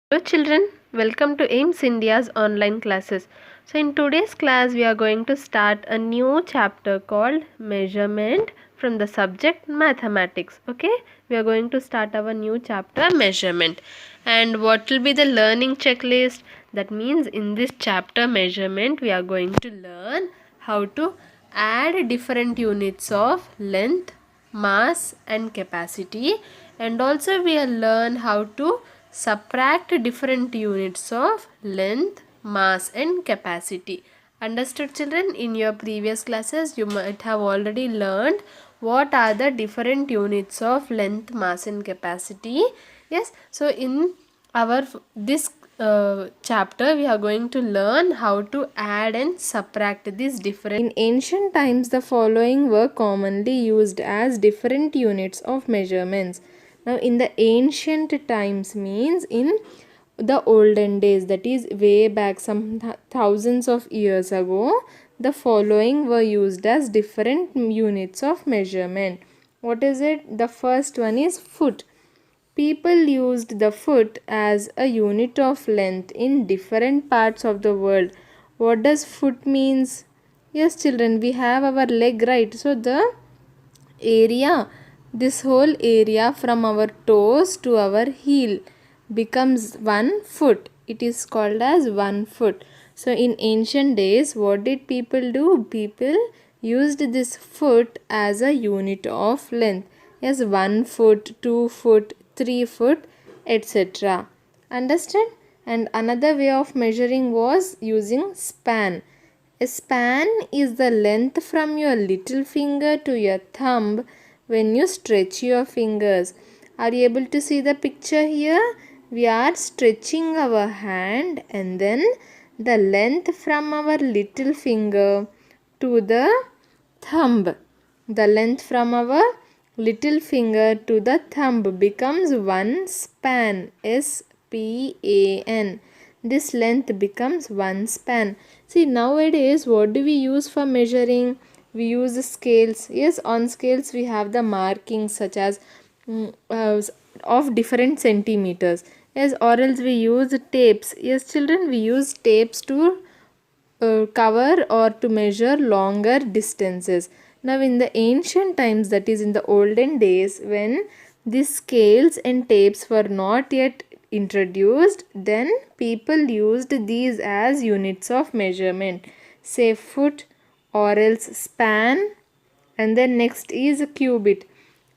Hello children, welcome to AIMS India's online classes. So in today's class we are going to start a new chapter called measurement from the subject mathematics. Okay, we are going to start our new chapter measurement. And what will be the learning checklist? That means in this chapter measurement we are going to learn how to add different units of length, mass and capacity, and also we will learn how to subtract different units of length, mass and capacity. Understood children? In your previous classes you might have already learned what are the different units of length, mass and capacity. Yes, so in our this chapter we are going to learn how to add and subtract these different. In ancient times the following were commonly used as different units of measurements. Now in the ancient times means in the olden days, that is way back some thousands of years ago, the following were used as different units of measurement. What is it? The first one is foot. People used the foot as a unit of length in different parts of the world. What does foot means? Yes children, we have our leg, right? So the area, this whole area from our toes to our heel becomes 1 foot. It is called as 1 foot. So in ancient days what did people do? People used this foot as a unit of length. Yes, 1 foot, 2 foot, 3 foot, etc. Understand? And another way of measuring was using span. A span is the length from your little finger to your thumb when you stretch your fingers. Are you able to see the picture here? We are stretching our hand and then the length from our little finger to the thumb. The length from our little finger to the thumb becomes one span. S-P-A-N. This length becomes one span. See, nowadays what do we use for measuring? We use scales. Yes, on scales we have the markings such as of different centimeters. Yes, or else we use tapes. Yes children, we use tapes to cover or to measure longer distances. Now in the ancient times, that is in the olden days, when these scales and tapes were not yet introduced, then people used these as units of measurement. Say foot or else span, and then next is cubit.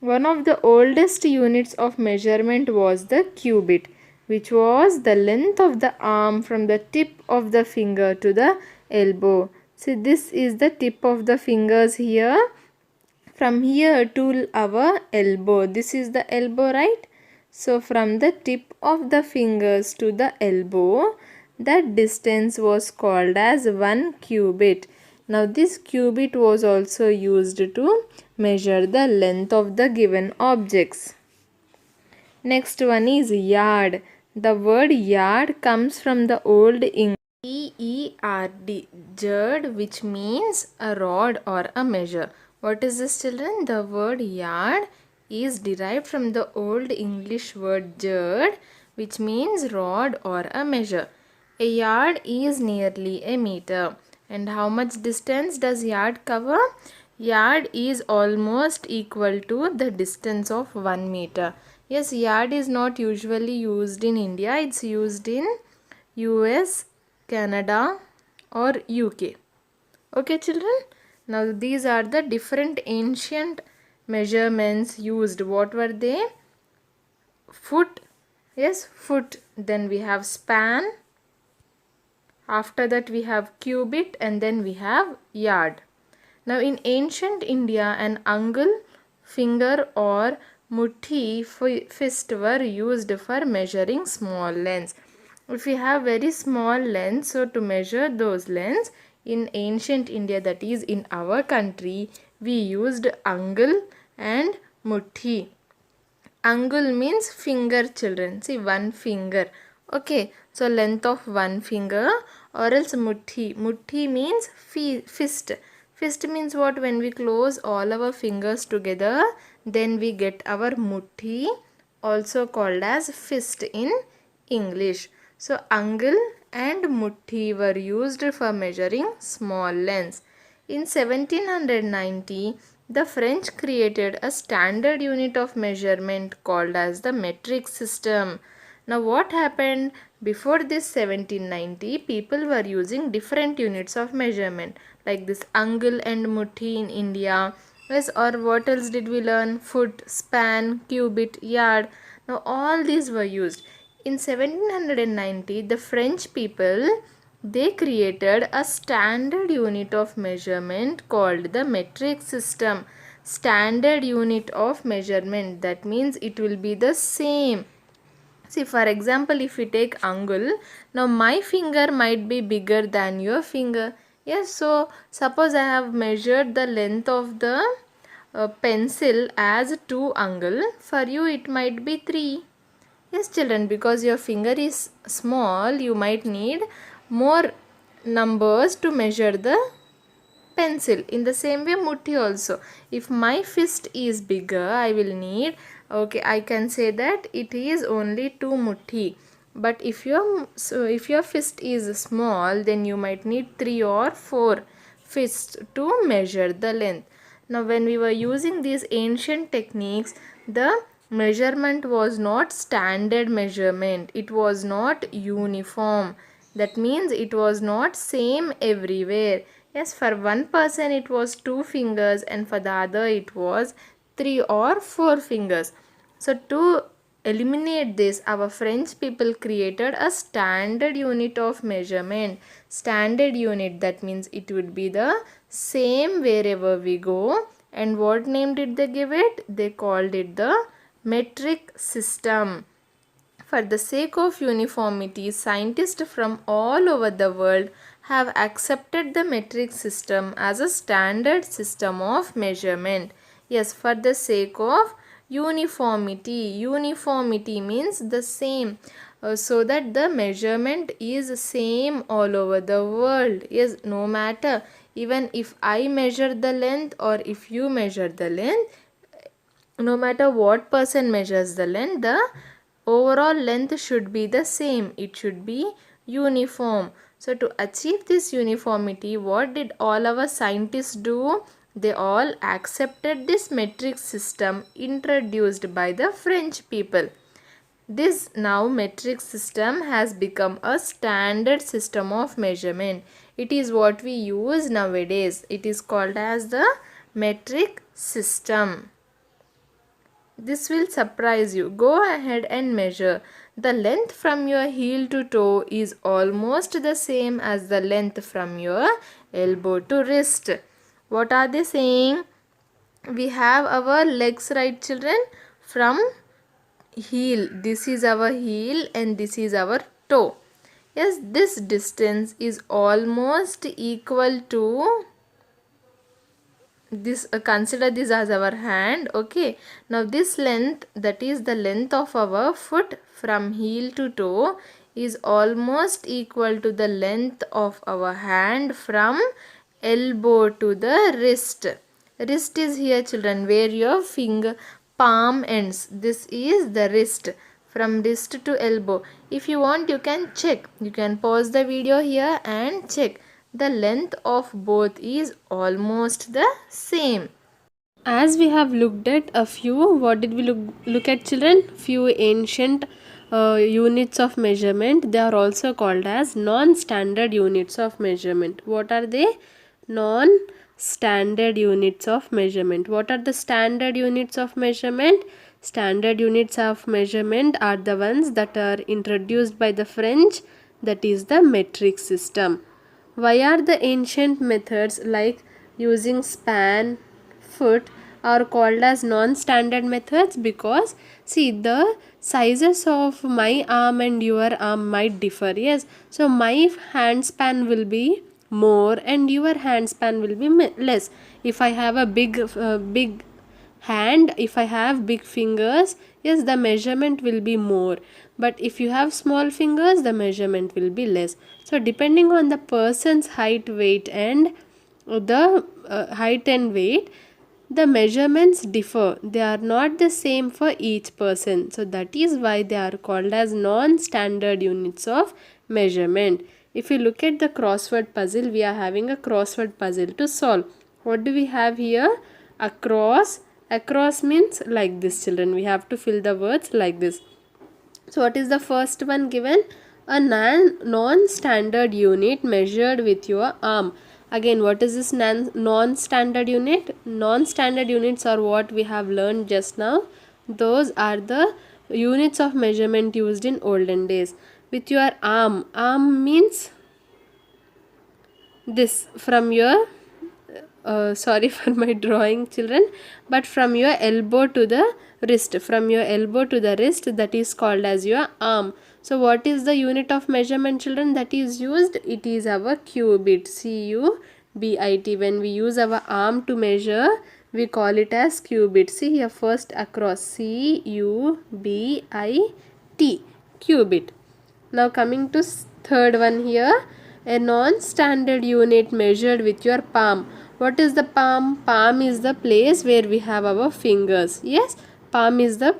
One of the oldest units of measurement was the cubit, which was the length of the arm from the tip of the finger to the elbow. See, this is the tip of the fingers here, from here to our elbow. This is the elbow, right? So from the tip of the fingers to the elbow, that distance was called as 1 cubit. Now this cubit was also used to measure the length of the given objects. Next one is yard. The word yard comes from the old English E-E-R-D, yard, which means a rod or a measure. What is this children? The word yard is derived from the old English word yard, which means rod or a measure. A yard is nearly a meter. And how much distance does yard cover? Yard is almost equal to the distance of 1 meter. Yes, yard is not usually used in India. It's used in US, Canada or UK. Okay children? Now these are the different ancient measurements used. What were they? Foot. Yes, foot. Then we have span. After that we have cubit, and then we have yard. Now in ancient India, an angle, finger or muthi fist were used for measuring small lengths. If we have very small lengths, so to measure those lengths in ancient India, that is in our country, we used angle and muthi. Angle means finger children. See, one finger. Okay, so length of one finger, or else muthi. Muthi means fist. Fist means what? When we close all our fingers together, then we get our muthi, also called as fist in English. So angle and muthi were used for measuring small lengths. In 1790, the French created a standard unit of measurement called as the metric system. Now what happened? Before this 1790, people were using different units of measurement like this angle and muthi in India. Yes, or what else did we learn? Foot, span, cubit, yard. Now all these were used. In 1790, the French people, they created a standard unit of measurement called the metric system. Standard unit of measurement, that means it will be the same. See, for example, if we take angle, now my finger might be bigger than your finger. Yes, so suppose I have measured the length of the pencil as 2 angle. For you it might be 3. Yes, children, because your finger is small, you might need more numbers to measure the pencil. In the same way, mutti also. If my fist is bigger, I will need, okay, I can say that it is only 2 mutti. But if your fist is small, then you might need 3 or 4 fists to measure the length. Now, when we were using these ancient techniques, the measurement was not standard measurement. It was not uniform. That means it was not same everywhere. Yes, for one person it was 2 fingers and for the other it was 3 or 4 fingers. So to eliminate this, our French people created a standard unit of measurement. Standard unit, that means it would be the same wherever we go. And what name did they give it? They called it the metric system. For the sake of uniformity, scientists from all over the world have accepted the metric system as a standard system of measurement. Yes, for the sake of uniformity. Uniformity means the same. So that the measurement is same all over the world. Yes, no matter, even if I measure the length or if you measure the length, no matter what person measures the length, the overall length should be the same. It should be uniform. So to achieve this uniformity, what did all our scientists do? They all accepted this metric system introduced by the French people. This now metric system has become a standard system of measurement. It is what we use nowadays. It is called as the metric system. This will surprise you. Go ahead and measure. The length from your heel to toe is almost the same as the length from your elbow to wrist. What are they saying? We have our legs, right, children? From heel, this is our heel and this is our toe. Yes, this distance is almost equal to this. Consider this as our hand. Okay, now this length, that is the length of our foot from heel to toe, is almost equal to the length of our hand from elbow to the wrist. Wrist is here, children, where your finger palm ends. This is the wrist, from wrist to elbow. If you want, you can check. You can pause the video here and check. The length of both is almost the same. As we have looked at a few, what did we look at, children? Few ancient units of measurement. They are also called as non-standard units of measurement. What are they? Non-standard units of measurement. What are the standard units of measurement? Standard units of measurement are the ones that are introduced by the French, that is the metric system. Why are the ancient methods like using span, foot are called as non-standard methods? Because see, the sizes of my arm and your arm might differ. Yes, so my hand span will be more and your hand span will be less. If I have a big hand, if I have big fingers, yes, the measurement will be more, but if you have small fingers, the measurement will be less. So depending on the person's height, weight and the height and weight, the measurements differ. They are not the same for each person. So that is why they are called as non-standard units of measurement. If you look at the crossword puzzle, we are having a crossword puzzle to solve. What do we have here? Across. Across means like this, children. We have to fill the words like this. So what is the first one given? A non-standard unit measured with your arm. Again, what is this non-standard unit? Non-standard units are what we have learned just now. Those are the units of measurement used in olden days. With your arm. Arm means this from your sorry for my drawing, children, but from your elbow to the wrist, from your elbow to the wrist, that is called as your arm. So what is the unit of measurement, children, that is used? It is our cubit. CUBIT. When we use our arm to measure, we call it as cubit. See here, first across, CUBIT, cubit. Now coming to third one here, a non-standard unit measured with your palm. What is the palm? Palm is the place where we have our fingers. Yes, palm is the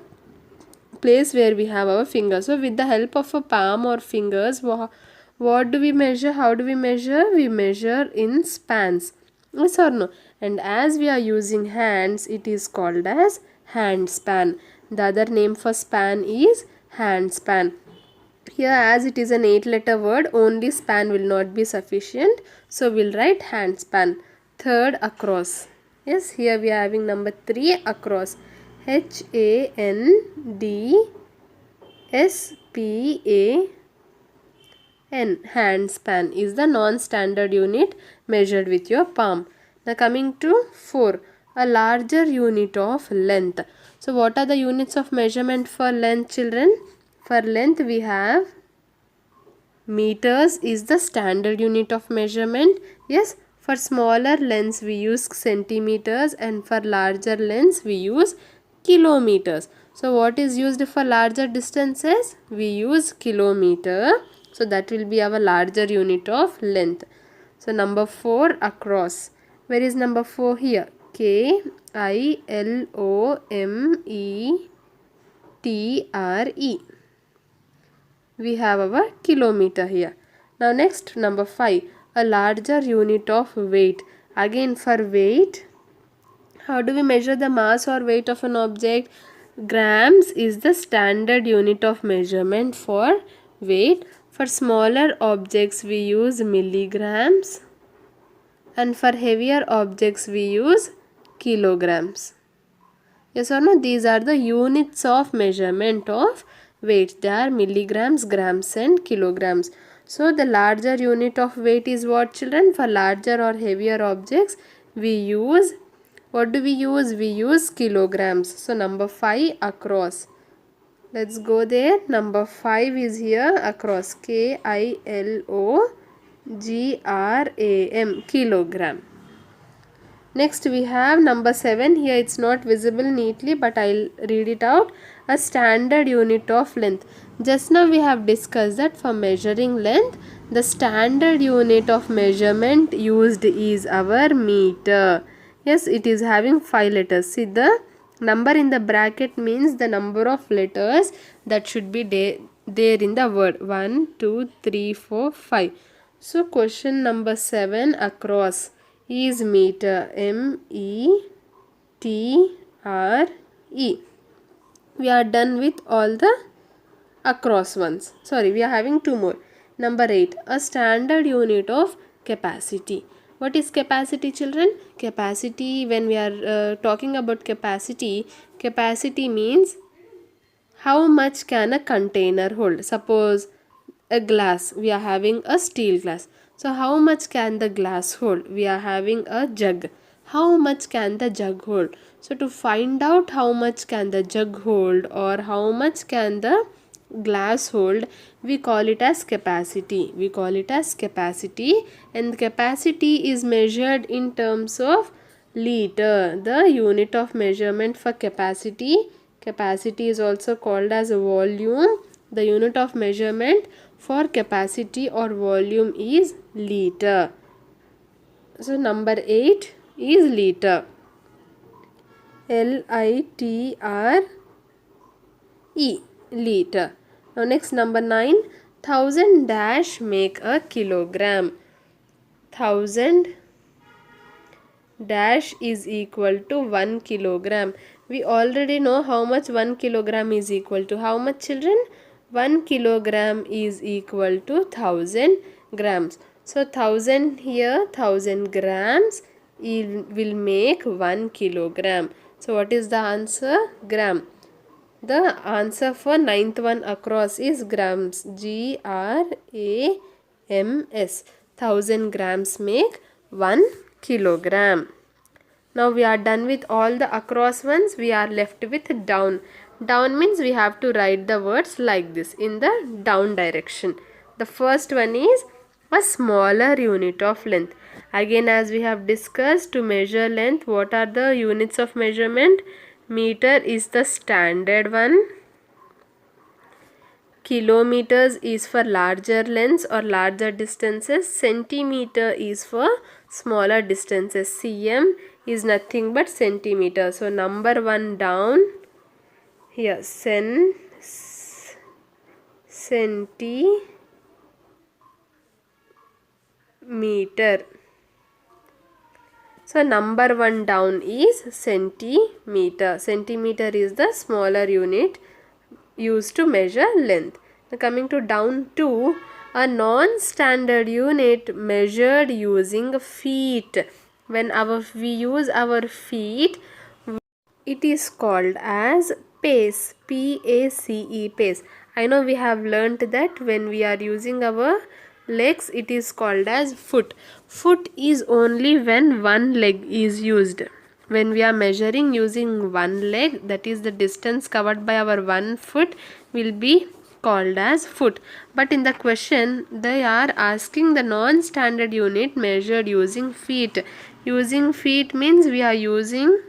place where we have our fingers. So with the help of a palm or fingers, what do we measure? How do we measure? We measure in spans. Yes or no? And as we are using hands, it is called as hand span. The other name for span is hand span. Here, as it is an 8-letter word, only span will not be sufficient. So we'll write hand span. Third, across. Yes, here we are having number 3, across. HANDSPAN. Hand span is the non-standard unit measured with your palm. Now coming to 4, a larger unit of length. So what are the units of measurement for length, children? For length we have meters is the standard unit of measurement. Yes, for smaller lengths we use centimeters, and for larger lengths we use kilometers. So what is used for larger distances? We use kilometer. So that will be our larger unit of length. So number 4, across. Where is number 4 here? KILOMETRE. We have our kilometer here. Now next, number 5, a larger unit of weight. Again, for weight, how do we measure the mass or weight of an object? Grams is the standard unit of measurement for weight. For smaller objects we use milligrams, and for heavier objects we use kilograms. Yes or no? These are the units of measurement of weight. They are milligrams, grams and kilograms. So the larger unit of weight is what, children? For larger or heavier objects we use, what do we use? We use kilograms. So number 5, across. Let's go there. Number 5 is here, across. KILOGRAM, kilogram. Next we have number 7. Here it's not visible neatly, but I'll read it out. A standard unit of length. Just now we have discussed that for measuring length, the standard unit of measurement used is our meter. Yes, it is having 5 letters. See, the number in the bracket means the number of letters that should be there in the word. 1, 2, 3, 4, 5. So question number 7, across, is meter. METRE. We are done with all the across ones. Sorry, we are having 2 more. Number 8, a standard unit of capacity. What is capacity, children? Capacity, when we are talking about capacity, capacity means how much can a container hold. Suppose a glass, we are having a steel glass. So how much can the glass hold? We are having a jug. How much can the jug hold? So to find out how much can the jug hold or how much can the glass hold, we call it as capacity. We call it as capacity, and capacity is measured in terms of liter. The unit of measurement for capacity. Capacity is also called as volume. The unit of measurement for capacity or volume is liter. So number 8 is liter. L-I-T-R-E, liter. Now next number 9, 1000 dash make a kilogram. 1000 dash is equal to 1 kilogram. We already know how much 1 kilogram is equal to. How much, children? 1 kilogram is equal to 1000 grams. So 1000 here, 1000 grams will make 1 kilogram. So what is the answer? Gram. The answer for ninth one across is grams. G-R-A-M-S. 1000 grams make 1 kilogram. Now we are done with all the across ones. We are left with down. Down means we have to write the words like this in the down direction. The first one is a smaller unit of length. Again, as we have discussed, to measure length, what are the units of measurement? Meter is the standard one. Kilometers is for larger lengths or larger distances. Centimeter is for smaller distances. cm is nothing but centimeter. So number 1 down here, centimeter. So number 1 down is centimeter. Centimeter is the smaller unit used to measure length. Now coming to down 2, a non-standard unit measured using feet. When we use our feet, it is called as pace. P-A-C-E, pace. I know we have learnt that when we are using our legs, it is called as foot. Foot is only when one leg is used. When we are measuring using one leg, that is the distance covered by our one foot, will be called as foot. But in the question, they are asking the non-standard unit measured using feet. Using feet means we are using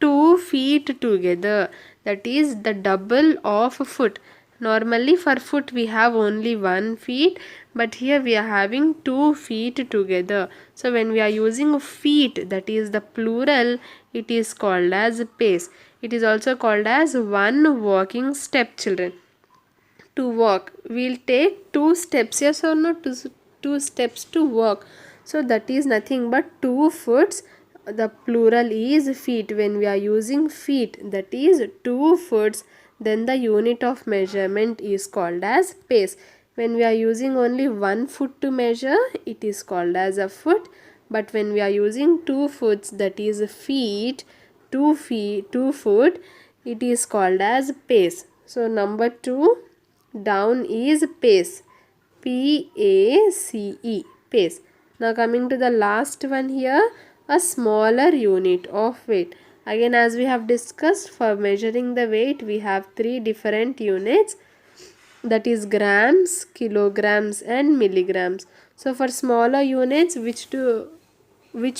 2 feet together. That is the double of foot. Normally for foot we have only 1 feet, but here we are having 2 feet together. So when we are using feet, that is the plural, it is called as pace. It is also called as one walking step, children. To walk, we'll take 2 steps, yes or no? 2 steps to walk. So that is nothing but 2 foots. The plural is feet. When we are using feet, that is 2 foots, then the unit of measurement is called as pace. When we are using only 1 foot to measure, it is called as a foot. But when we are using 2 foots, that is feet, 2 foot, it is called as pace. So number 2 down is pace. P-A-C-E, pace. Now coming to the last one here, a smaller unit of weight. Again, as we have discussed, for measuring the weight, we have 3 different units, that is grams, kilograms and milligrams. So for smaller units, which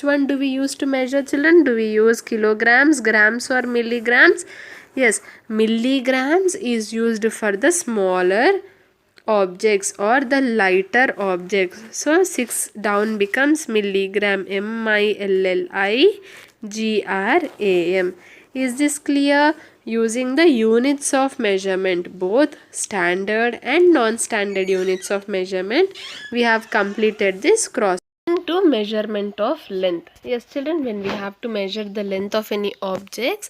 one do we use to measure, children? Do we use kilograms, grams or milligrams? Yes, milligrams is used for the smaller objects or the lighter objects. So 6 down becomes milligram. M-I-L-L-I-G-R-A-M. Is this clear? Using the units of measurement, both standard and non-standard units of measurement, we have completed this cross. To measurement of length. Yes, children, when we have to measure the length of any objects,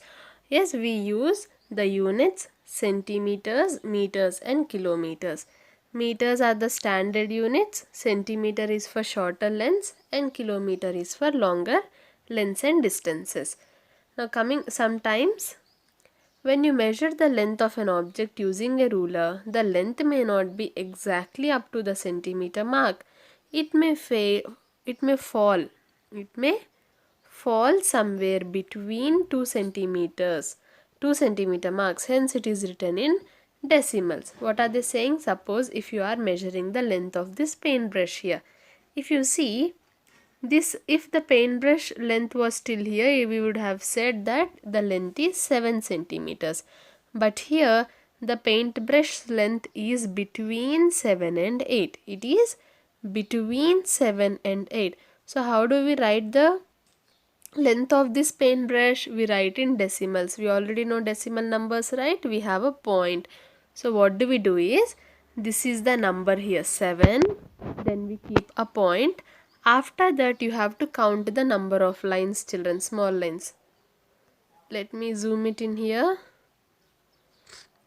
yes, we use the units centimeters, meters and kilometers. Meters are the standard units, centimeter is for shorter lengths and kilometer is for longer lengths and distances. Now coming, sometimes when you measure the length of an object using a ruler, the length may not be exactly up to the centimeter mark. It may fall somewhere between 2 centimeters, 2 centimeter marks. Hence it is written in decimals. What are they saying? Suppose if you are measuring the length of this paintbrush here, if you see this, if the paintbrush length was still here, we would have said that the length is 7 centimeters. But here the paintbrush length is between 7 and 8. It is between 7 and 8. So how do we write the Length of this paintbrush we write in decimals. We already know decimal numbers, right? We have a point. So what do we do is, this is the number here 7, then we keep a point. After that you have to count the number of lines, children, small lines. Let me zoom it in here.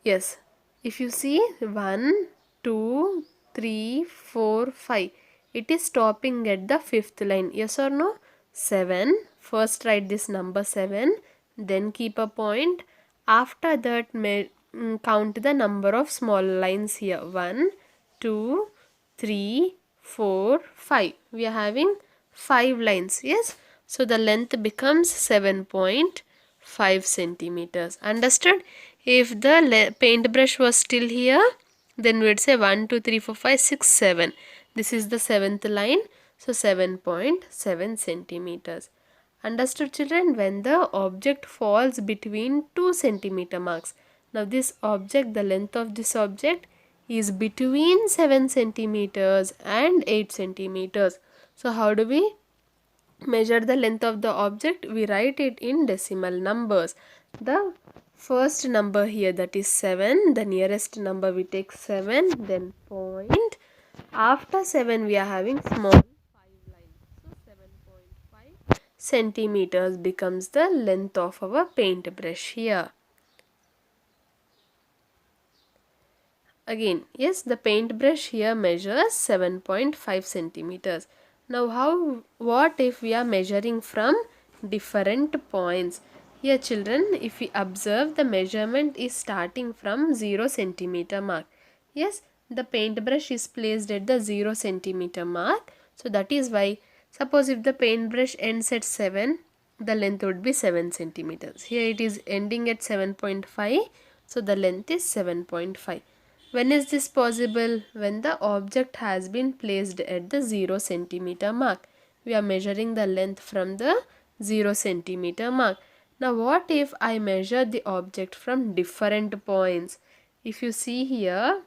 Yes, if you see 1, 2, 3, 4, 5, it is stopping at the fifth line. Yes or no? 7. First write this number 7, then keep a point. After that, count the number of small lines here. 1, 2, 3, 4, 5. We are having 5 lines. Yes. So the length becomes 7.5 centimeters. Understood? If the paintbrush was still here, then we would say 1, 2, 3, 4, 5, 6, 7. This is the 7th line. So 7.7 centimeters. Understood, children? When the object falls between 2 centimeter marks. Now this object, the length of this object is between 7 centimeters and 8 centimeters. So how do we measure the length of the object? We write it in decimal numbers. The first number here, that is 7, the nearest number we take 7, then point. After 7 we are having small 5 lines. So 7.5 centimeters becomes the length of our paintbrush here. Again, yes, the paintbrush here measures 7.5 centimeters. Now what if we are measuring from different points? Here children, if we observe, the measurement is starting from 0 centimeter mark. Yes, the paintbrush is placed at the 0 centimeter mark. So that is why, suppose if the paintbrush ends at 7, the length would be 7 centimeters. Here it is ending at 7.5, so the length is 7.5. When is this possible? When the object has been placed at the 0 centimeter mark. We are measuring the length from the 0 centimeter mark. Now what if I measure the object from different points? If you see here,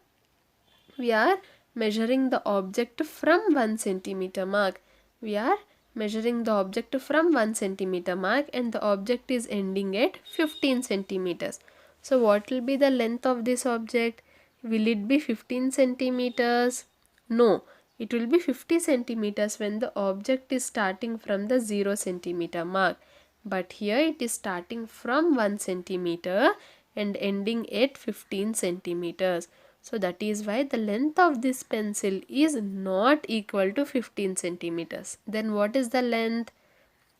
we are measuring the object from 1 centimeter mark. We are measuring the object from 1 centimeter mark and the object is ending at 15 centimeters. So what will be the length of this object? Will it be 15 centimeters? No, it will be 50 centimeters when the object is starting from the 0 centimeter mark. But here it is starting from 1 centimeter and ending at 15 centimeters. So that is why the length of this pencil is not equal to 15 centimeters. Then what is the length?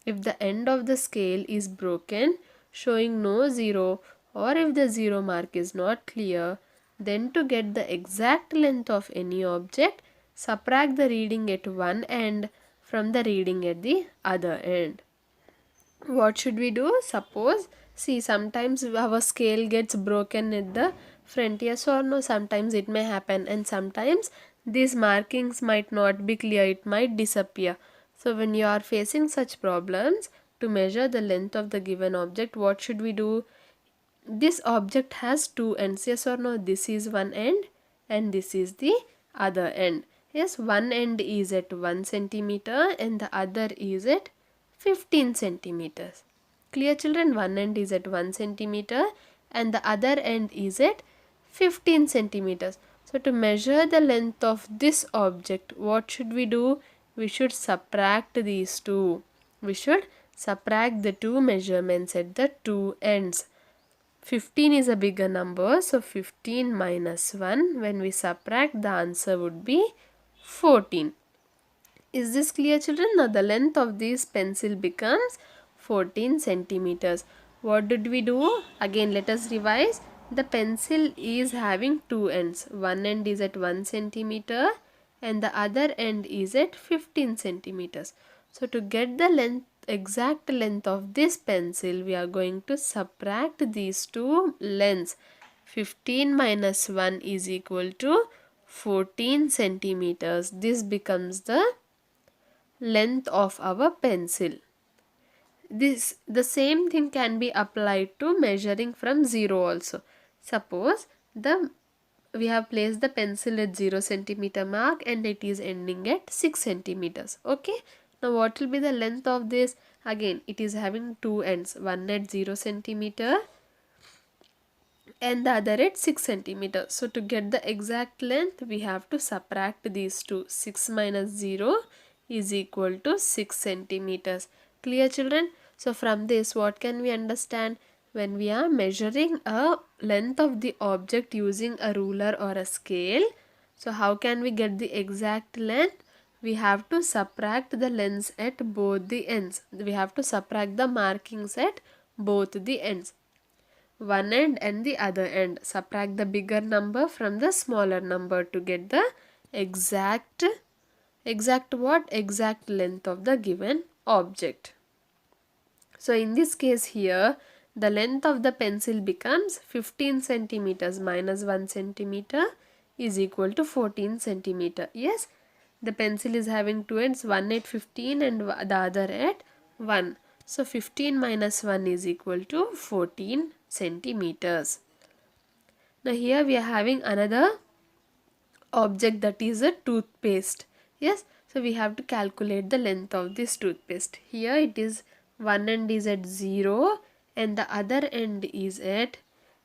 If the end of the scale is broken, showing no 0, or if the 0 mark is not clear, then to get the exact length of any object, subtract the reading at one end from the reading at the other end. What should we do? Suppose, see, sometimes our scale gets broken at the front, yes or no? Sometimes it may happen, and sometimes these markings might not be clear, it might disappear. So when you are facing such problems, to measure the length of the given object, what should we do? This object has two ends, yes or no? This is one end and this is the other end. Yes, one end is at 1 centimeter and the other is at 15 centimeters. Clear, children? One end is at 1 centimeter and the other end is at 15 centimeters. So to measure the length of this object, what should we do? We should subtract these two. We should subtract the two measurements at the two ends. 15 is a bigger number, so 15 minus 1, when we subtract, the answer would be 14. Is this clear, children? Now the length of this pencil becomes 14 centimeters. What did we do? Again, let us revise. The pencil is having two ends. One end is at 1 centimeter and the other end is at 15 centimeters. So to get the length, exact length of this pencil, we are going to subtract these two lengths. 15 minus 1 is equal to 14 centimeters. This becomes the length of our pencil. The same thing can be applied to measuring from 0 also. Suppose we have placed the pencil at 0 centimeter mark and it is ending at 6 centimeters. Okay. Now what will be the length of this? Again it is having two ends, one at 0 centimeter and the other at 6 centimeter. So to get the exact length we have to subtract these two. 6 minus 0 is equal to 6 centimeters. Clear children? So from this what can we understand? When we are measuring a length of the object using a ruler or a scale, so how can we get the exact length? We have to subtract the lengths at both the ends. We have to subtract the markings at both the ends, one end and the other end. Subtract the bigger number from the smaller number to get the exact exact length of the given object. So in this case here the length of the pencil becomes 15 centimeters minus 1 centimeter is equal to 14 centimeter. Yes, the pencil is having two ends, one at 15 and the other at 1. So 15 minus 1 is equal to 14 centimeters. Now here we are having another object, that is a toothpaste. Yes, so we have to calculate the length of this toothpaste. Here it is, one end is at 0 and the other end is at,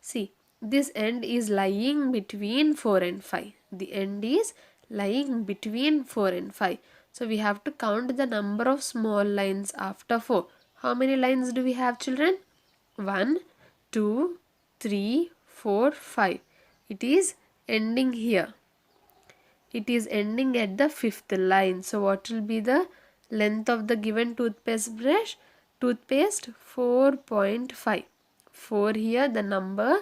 see, this end is lying between 4 and 5. The end is lying between 4 and 5. So we have to count the number of small lines after 4. How many lines do we have, children? 1, 2, 3, 4, 5. It is ending here. It is ending at the fifth line. So what will be the length of the given toothpaste brush? Toothpaste 4.5. 4 here, the number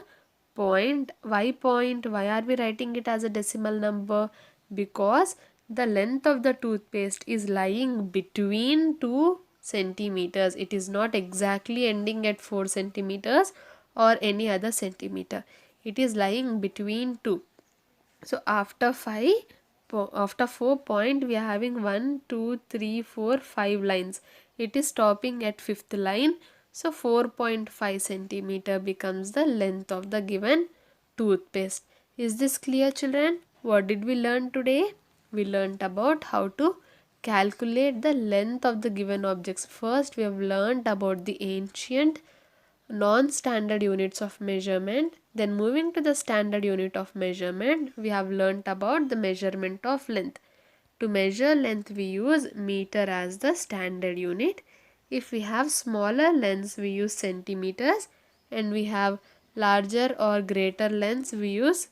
point. Why are we writing it as a decimal number? Because the length of the toothpaste is lying between 2 centimeters. It is not exactly ending at 4 centimeters or any other centimeter. It is lying between 2. So after 4 point we are having 1, 2, 3, 4, 5 lines. It is stopping at fifth line. So 4.5 centimeter becomes the length of the given toothpaste. Is this clear, children? What did we learn today? We learnt about how to calculate the length of the given objects. First we have learnt about the ancient non-standard units of measurement. Then moving to the standard unit of measurement, we have learnt about the measurement of length. To measure length we use meter as the standard unit. If we have smaller lengths we use centimeters, and we have larger or greater lengths we use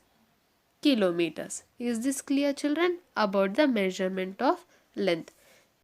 kilometers. Is this clear, children, about the measurement of length?